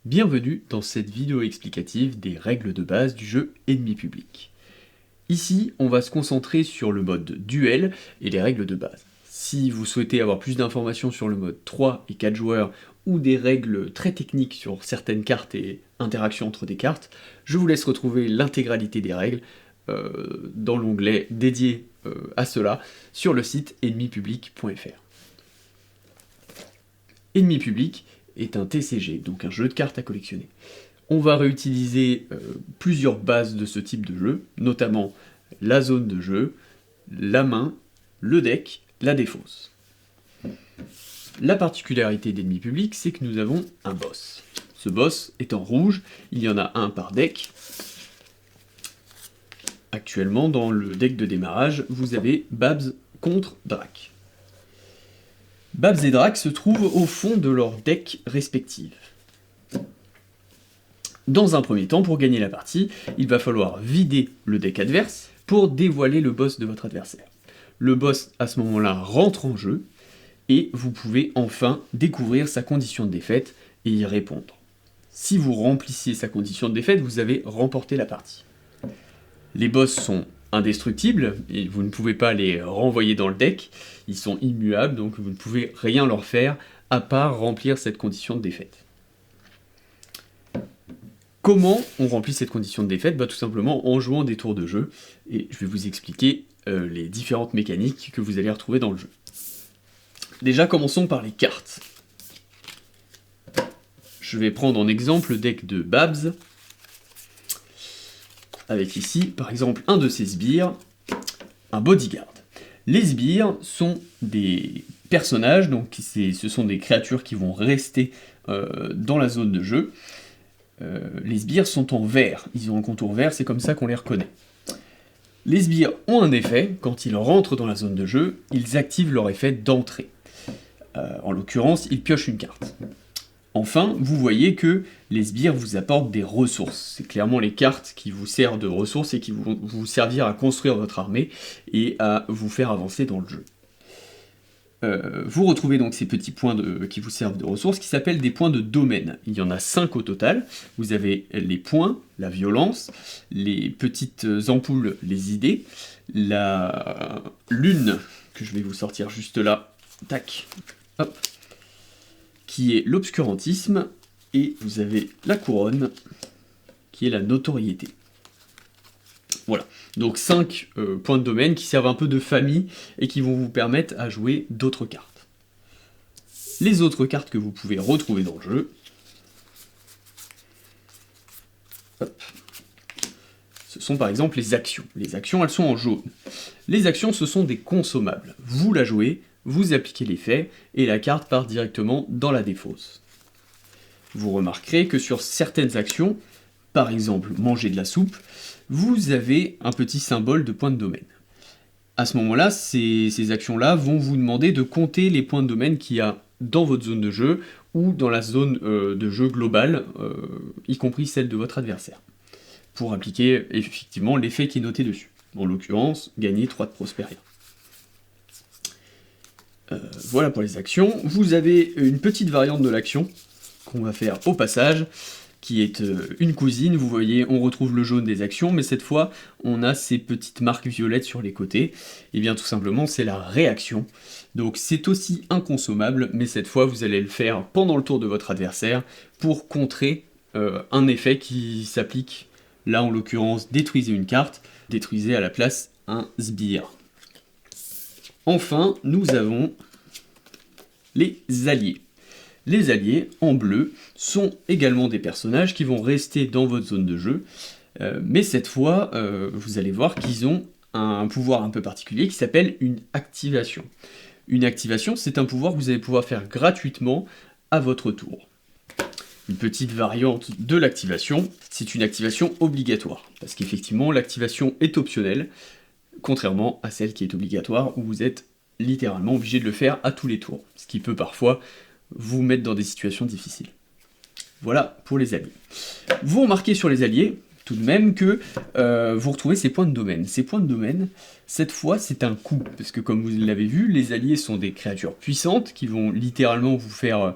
Bienvenue dans cette vidéo explicative des règles de base du jeu Ennemi Public. Ici, on va se concentrer sur le mode duel et les règles de base. Si vous souhaitez avoir plus d'informations sur le mode 3 et 4 joueurs ou des règles très techniques sur certaines cartes et interactions entre des cartes, je vous laisse retrouver l'intégralité des règles dans l'onglet dédié à cela sur le site ennemipublic.fr. Ennemi Public est un TCG, donc un jeu de cartes à collectionner. On va réutiliser plusieurs bases de ce type de jeu, notamment la zone de jeu, la main, le deck, la défausse. La particularité d'Ennemi Public, c'est que nous avons un boss. Ce boss est en rouge, il y en a un par deck. Actuellement, dans le deck de démarrage, vous avez Babs contre Drac. Babs et Drac se trouvent au fond de leur deck respectif. Dans un premier temps, pour gagner la partie, il va falloir vider le deck adverse pour dévoiler le boss de votre adversaire. Le boss, à ce moment-là, rentre en jeu, et vous pouvez enfin découvrir sa condition de défaite et y répondre. Si vous remplissiez sa condition de défaite, vous avez remporté la partie. Les boss sont indestructibles, et vous ne pouvez pas les renvoyer dans le deck, ils sont immuables, donc vous ne pouvez rien leur faire, à part remplir cette condition de défaite. Comment on remplit cette condition de défaite? Tout simplement en jouant des tours de jeu, et je vais vous expliquer les différentes mécaniques que vous allez retrouver dans le jeu. Déjà, commençons par les cartes. Je vais prendre en exemple le deck de Babs, avec ici, par exemple, un de ses sbires, un bodyguard. Les sbires sont des personnages, donc ce sont des créatures qui vont rester dans la zone de jeu. Les sbires sont en vert, ils ont un contour vert, c'est comme ça qu'on les reconnaît. Les sbires ont un effet, quand ils rentrent dans la zone de jeu, ils activent leur effet d'entrée. En l'occurrence, ils piochent une carte. Enfin, vous voyez que les sbires vous apportent des ressources. C'est clairement les cartes qui vous servent de ressources et qui vont vous servir à construire votre armée et à vous faire avancer dans le jeu. Vous retrouvez donc ces petits points qui vous servent de ressources qui s'appellent des points de domaine. Il y en a 5 au total. Vous avez les points, la violence, les petites ampoules, les idées, la lune, que je vais vous sortir juste là, tac, hop, qui est l'obscurantisme, et vous avez la couronne, qui est la notoriété. Voilà, donc 5 points de domaine qui servent un peu de famille, et qui vont vous permettre à jouer d'autres cartes. Les autres cartes que vous pouvez retrouver dans le jeu, hop, ce sont par exemple les actions. Les actions, elles sont en jaune. Les actions, ce sont des consommables. Vous la jouez, vous appliquez l'effet, et la carte part directement dans la défausse. Vous remarquerez que sur certaines actions, par exemple manger de la soupe, vous avez un petit symbole de point de domaine. À ce moment-là, ces actions-là vont vous demander de compter les points de domaine qu'il y a dans votre zone de jeu, ou dans la zone de jeu globale, y compris celle de votre adversaire, pour appliquer effectivement l'effet qui est noté dessus. En l'occurrence, gagner 3 de Prosperia. Voilà pour les actions. Vous avez une petite variante de l'action qu'on va faire au passage, qui est une cousine. Vous voyez, on retrouve le jaune des actions, mais cette fois, on a ces petites marques violettes sur les côtés. Et bien tout simplement, c'est la réaction. Donc c'est aussi inconsommable, mais cette fois, vous allez le faire pendant le tour de votre adversaire pour contrer un effet qui s'applique. Là, en l'occurrence, détruisez une carte, détruisez à la place un sbire. Enfin, nous avons les alliés. Les alliés, en bleu, sont également des personnages qui vont rester dans votre zone de jeu, mais cette fois, vous allez voir qu'ils ont un pouvoir un peu particulier qui s'appelle une activation. Une activation, c'est un pouvoir que vous allez pouvoir faire gratuitement à votre tour. Une petite variante de l'activation, c'est une activation obligatoire, parce qu'effectivement, l'activation est optionnelle, contrairement à celle qui est obligatoire, où vous êtes littéralement obligé de le faire à tous les tours, ce qui peut parfois vous mettre dans des situations difficiles. Voilà pour les alliés. Vous remarquez sur les alliés tout de même que vous retrouvez ces points de domaine. Ces points de domaine, cette fois, c'est un coup, parce que comme vous l'avez vu, les alliés sont des créatures puissantes qui vont littéralement vous faire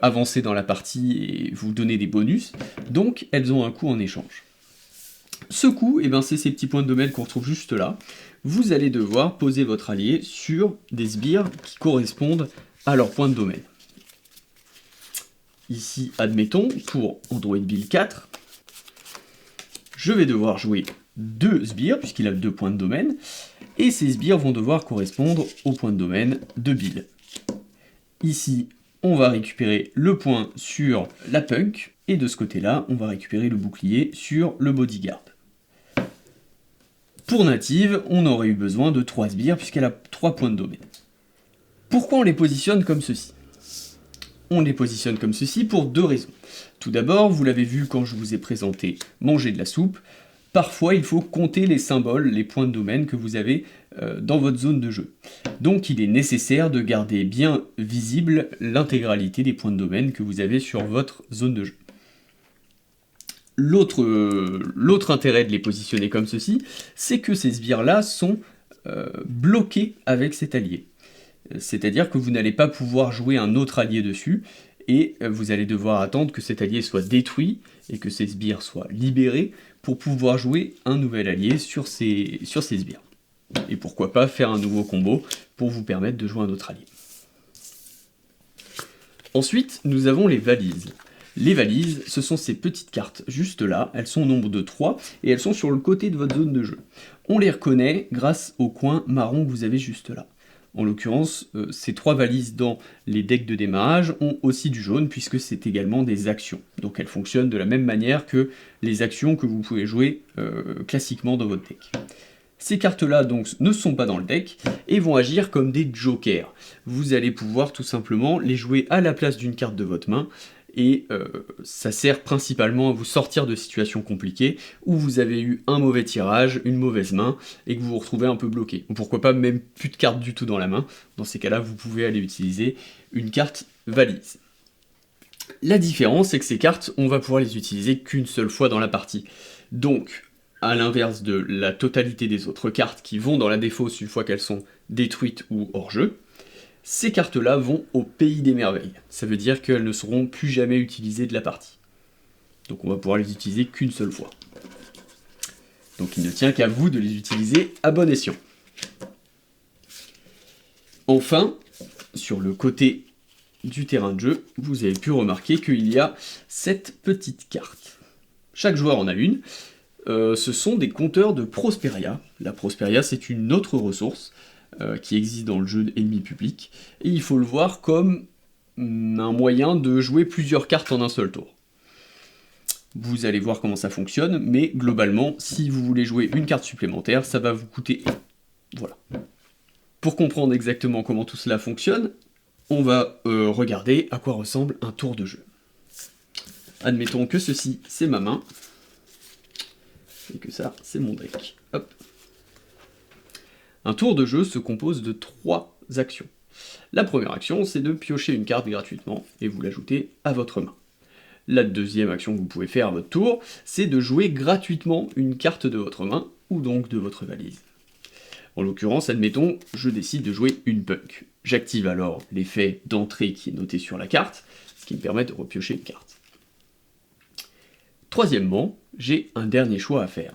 avancer dans la partie et vous donner des bonus, donc elles ont un coût en échange. Ce coup, eh ben, c'est ces petits points de domaine qu'on retrouve juste là. Vous allez devoir poser votre allié sur des sbires qui correspondent à leur point de domaine. Ici, admettons, pour Android Build 4, je vais devoir jouer 2 sbires, puisqu'il a 2 points de domaine, et ces sbires vont devoir correspondre au point de domaine de Bill. Ici, on va récupérer le point sur la punk, et de ce côté-là, on va récupérer le bouclier sur le bodyguard. Pour native, on aurait eu besoin de 3 sbires, puisqu'elle a 3 points de domaine. Pourquoi on les positionne comme ceci ? On les positionne comme ceci pour 2 raisons. Tout d'abord, vous l'avez vu quand je vous ai présenté manger de la soupe, parfois il faut compter les symboles, les points de domaine que vous avez dans votre zone de jeu. Donc il est nécessaire de garder bien visible l'intégralité des points de domaine que vous avez sur votre zone de jeu. L'autre intérêt de les positionner comme ceci, c'est que ces sbires-là sont bloqués avec cet allié. C'est-à-dire que vous n'allez pas pouvoir jouer un autre allié dessus, et vous allez devoir attendre que cet allié soit détruit, et que ces sbires soient libérés, pour pouvoir jouer un nouvel allié sur ces sbires. Et pourquoi pas faire un nouveau combo, pour vous permettre de jouer un autre allié. Ensuite, nous avons les valises. Les valises, ce sont ces petites cartes juste là, elles sont au nombre de 3, et elles sont sur le côté de votre zone de jeu. On les reconnaît grâce au coin marron que vous avez juste là. En l'occurrence, ces 3 valises dans les decks de démarrage ont aussi du jaune, puisque c'est également des actions. Donc elles fonctionnent de la même manière que les actions que vous pouvez jouer classiquement dans votre deck. Ces cartes-là donc ne sont pas dans le deck, et vont agir comme des jokers. Vous allez pouvoir tout simplement les jouer à la place d'une carte de votre main, et ça sert principalement à vous sortir de situations compliquées où vous avez eu un mauvais tirage, une mauvaise main, et que vous vous retrouvez un peu bloqué. Ou pourquoi pas même plus de cartes du tout dans la main. Dans ces cas-là, vous pouvez aller utiliser une carte valise. La différence, c'est que ces cartes, on va pouvoir les utiliser qu'une seule fois dans la partie. Donc, à l'inverse de la totalité des autres cartes qui vont dans la défausse une fois qu'elles sont détruites ou hors jeu, ces cartes-là vont au pays des merveilles. Ça veut dire qu'elles ne seront plus jamais utilisées de la partie. Donc on va pouvoir les utiliser qu'une seule fois. Donc il ne tient qu'à vous de les utiliser à bon escient. Enfin, sur le côté du terrain de jeu, vous avez pu remarquer qu'il y a cette petite carte. Chaque joueur en a une. Ce sont des compteurs de Prosperia. La Prosperia, c'est une autre ressource qui existe dans le jeu ennemi public, et il faut le voir comme un moyen de jouer plusieurs cartes en un seul tour. Vous allez voir comment ça fonctionne, mais globalement, si vous voulez jouer une carte supplémentaire, ça va vous coûter 1. Voilà. Pour comprendre exactement comment tout cela fonctionne, on va regarder à quoi ressemble un tour de jeu. Admettons que ceci, c'est ma main, et que ça, c'est mon deck. Hop. Un tour de jeu se compose de 3 actions. La première action, c'est de piocher une carte gratuitement, et vous l'ajoutez à votre main. La deuxième action que vous pouvez faire à votre tour, c'est de jouer gratuitement une carte de votre main, ou donc de votre valise. En l'occurrence, admettons, je décide de jouer une punk. J'active alors l'effet d'entrée qui est noté sur la carte, ce qui me permet de repiocher une carte. Troisièmement, j'ai un dernier choix à faire.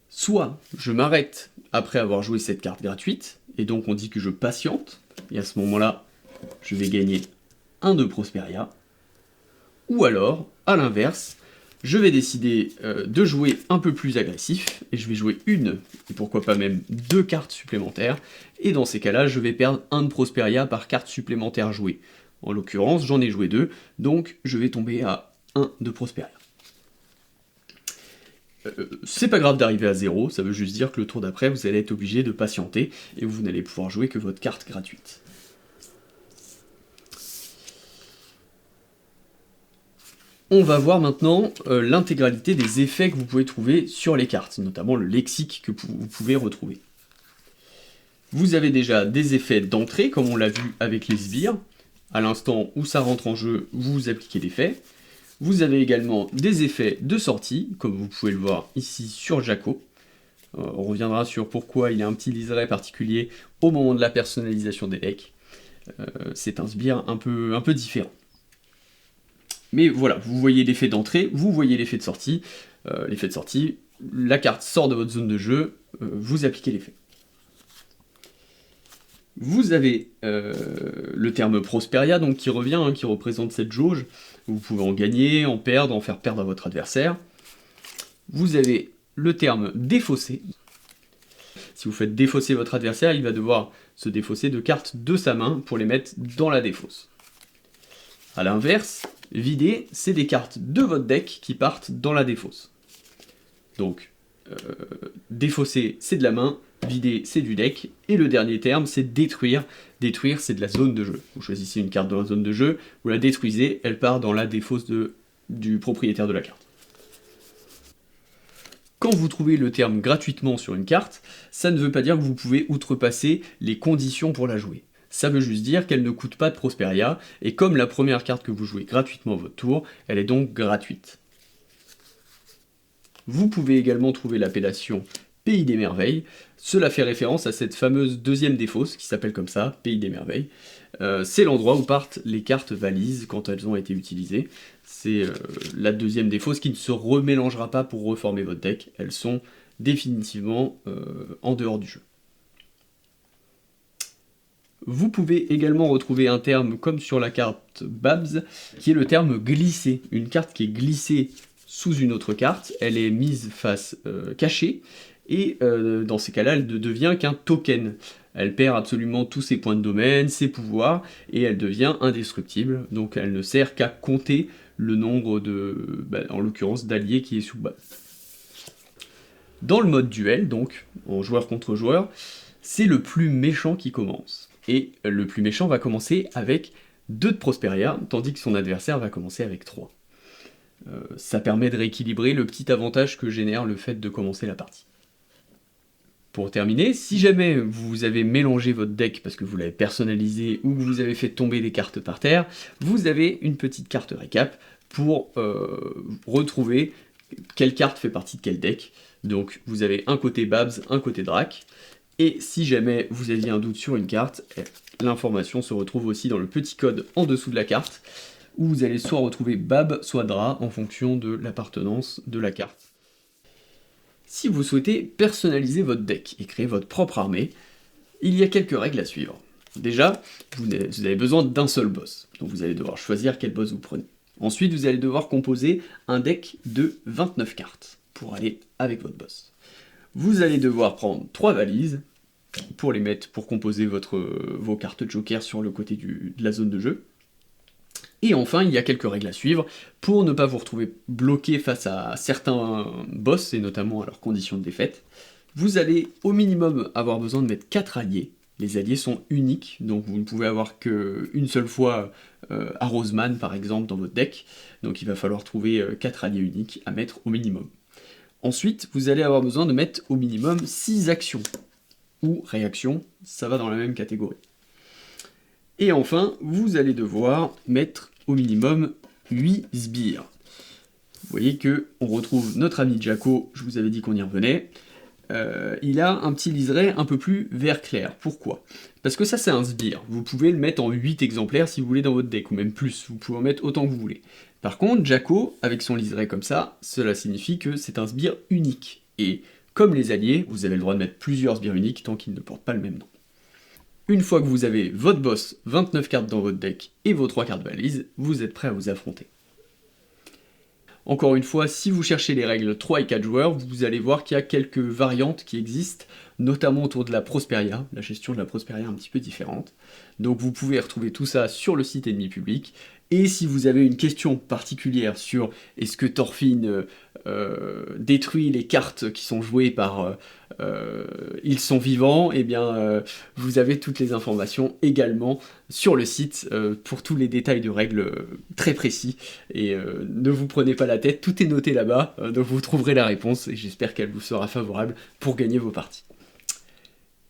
Soit je m'arrête après avoir joué cette carte gratuite, et donc on dit que je patiente, et à ce moment-là, je vais gagner 1 de Prosperia, ou alors, à l'inverse, je vais décider de jouer un peu plus agressif, et je vais jouer une, et pourquoi pas même 2 cartes supplémentaires, et dans ces cas-là, je vais perdre 1 de Prosperia par carte supplémentaire jouée. En l'occurrence, j'en ai joué 2, donc je vais tomber à 1 de Prosperia. C'est pas grave d'arriver à 0, ça veut juste dire que le tour d'après, vous allez être obligé de patienter, et vous n'allez pouvoir jouer que votre carte gratuite. On va voir maintenant l'intégralité des effets que vous pouvez trouver sur les cartes, notamment le lexique que vous pouvez retrouver. Vous avez déjà des effets d'entrée, comme on l'a vu avec les sbires. À l'instant où ça rentre en jeu, vous appliquez l'effet. Vous avez également des effets de sortie, comme vous pouvez le voir ici sur Jaco. On reviendra sur pourquoi il a un petit liseré particulier au moment de la personnalisation des decks. C'est un sbire un peu différent. Mais voilà, vous voyez l'effet d'entrée, vous voyez l'effet de sortie. L'effet de sortie, la carte sort de votre zone de jeu, vous appliquez l'effet. Vous avez le terme Prosperia, donc qui revient, hein, qui représente cette jauge. Vous pouvez en gagner, en perdre, en faire perdre à votre adversaire. Vous avez le terme Défausser. Si vous faites défausser votre adversaire, il va devoir se défausser de cartes de sa main pour les mettre dans la défausse. A l'inverse, Vider, c'est des cartes de votre deck qui partent dans la défausse. Donc, défausser, c'est de la main, vider, c'est du deck, et le dernier terme, c'est détruire. Détruire, c'est de la zone de jeu. Vous choisissez une carte dans la zone de jeu, vous la détruisez, elle part dans la défausse du propriétaire de la carte. Quand vous trouvez le terme gratuitement sur une carte, ça ne veut pas dire que vous pouvez outrepasser les conditions pour la jouer. Ça veut juste dire qu'elle ne coûte pas de Prosperia, et comme la première carte que vous jouez gratuitement à votre tour, elle est donc gratuite. Vous pouvez également trouver l'appellation Pays des Merveilles. Cela fait référence à cette fameuse deuxième défausse qui s'appelle comme ça, Pays des Merveilles. C'est l'endroit où partent les cartes valises quand elles ont été utilisées. C'est la deuxième défausse qui ne se remélangera pas pour reformer votre deck. Elles sont définitivement en dehors du jeu. Vous pouvez également retrouver un terme comme sur la carte Babs, qui est le terme glisser. Une carte qui est glissée sous une autre carte, elle est mise face cachée, et dans ces cas-là, elle ne devient qu'un token. Elle perd absolument tous ses points de domaine, ses pouvoirs, et elle devient indestructible, donc elle ne sert qu'à compter le nombre de, en l'occurrence, d'alliés qui est sous Babs. Dans le mode duel, donc, en joueur contre joueur, c'est le plus méchant qui commence. Et le plus méchant va commencer avec 2 de Prosperia, tandis que son adversaire va commencer avec 3. Ça permet de rééquilibrer le petit avantage que génère le fait de commencer la partie. Pour terminer, si jamais vous avez mélangé votre deck parce que vous l'avez personnalisé ou que vous avez fait tomber des cartes par terre, vous avez une petite carte récap pour retrouver quelle carte fait partie de quel deck. Donc vous avez un côté Babs, un côté Drac. Et si jamais vous aviez un doute sur une carte, l'information se retrouve aussi dans le petit code en dessous de la carte, où vous allez soit retrouver Bab, soit Dra, en fonction de l'appartenance de la carte. Si vous souhaitez personnaliser votre deck et créer votre propre armée, il y a quelques règles à suivre. Déjà, vous avez besoin d'un seul boss, donc vous allez devoir choisir quel boss vous prenez. Ensuite, vous allez devoir composer un deck de 29 cartes pour aller avec votre boss. Vous allez devoir prendre 3 valises pour les mettre, pour composer vos cartes Joker sur le côté de la zone de jeu. Et enfin, il y a quelques règles à suivre pour ne pas vous retrouver bloqué face à certains boss, et notamment à leurs conditions de défaite. Vous allez au minimum avoir besoin de mettre 4 alliés. Les alliés sont uniques, donc vous ne pouvez avoir qu'une seule fois Arroseman par exemple dans votre deck, donc il va falloir trouver 4 alliés uniques à mettre au minimum. Ensuite, vous allez avoir besoin de mettre au minimum 6 actions, ou réactions, ça va dans la même catégorie. Et enfin, vous allez devoir mettre au minimum 8 sbires. Vous voyez que on retrouve notre ami Jaco, je vous avais dit qu'on y revenait. Il a un petit liseré un peu plus vert clair. Pourquoi? Parce que ça c'est un sbire. Vous pouvez le mettre en 8 exemplaires si vous voulez dans votre deck, ou même plus, vous pouvez en mettre autant que vous voulez. Par contre, Jaco, avec son liseré comme ça, cela signifie que c'est un sbire unique. Et comme les alliés, vous avez le droit de mettre plusieurs sbires uniques tant qu'ils ne portent pas le même nom. Une fois que vous avez votre boss, 29 cartes dans votre deck et vos 3 cartes valises, vous êtes prêt à vous affronter. Encore une fois, si vous cherchez les règles 3 et 4 joueurs, vous allez voir qu'il y a quelques variantes qui existent, notamment autour de la Prosperia, la gestion de la Prosperia un petit peu différente. Donc vous pouvez retrouver tout ça sur le site Ennemi Public. Et si vous avez une question particulière sur est-ce que Thorfinn détruit les cartes qui sont jouées par Ils sont vivants, eh bien vous avez toutes les informations également sur le site pour tous les détails de règles très précis. Et ne vous prenez pas la tête, tout est noté là-bas, donc vous trouverez la réponse et j'espère qu'elle vous sera favorable pour gagner vos parties.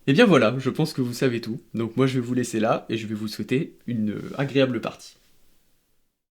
Et bien voilà, je pense que vous savez tout, donc moi je vais vous laisser là et je vais vous souhaiter une agréable partie.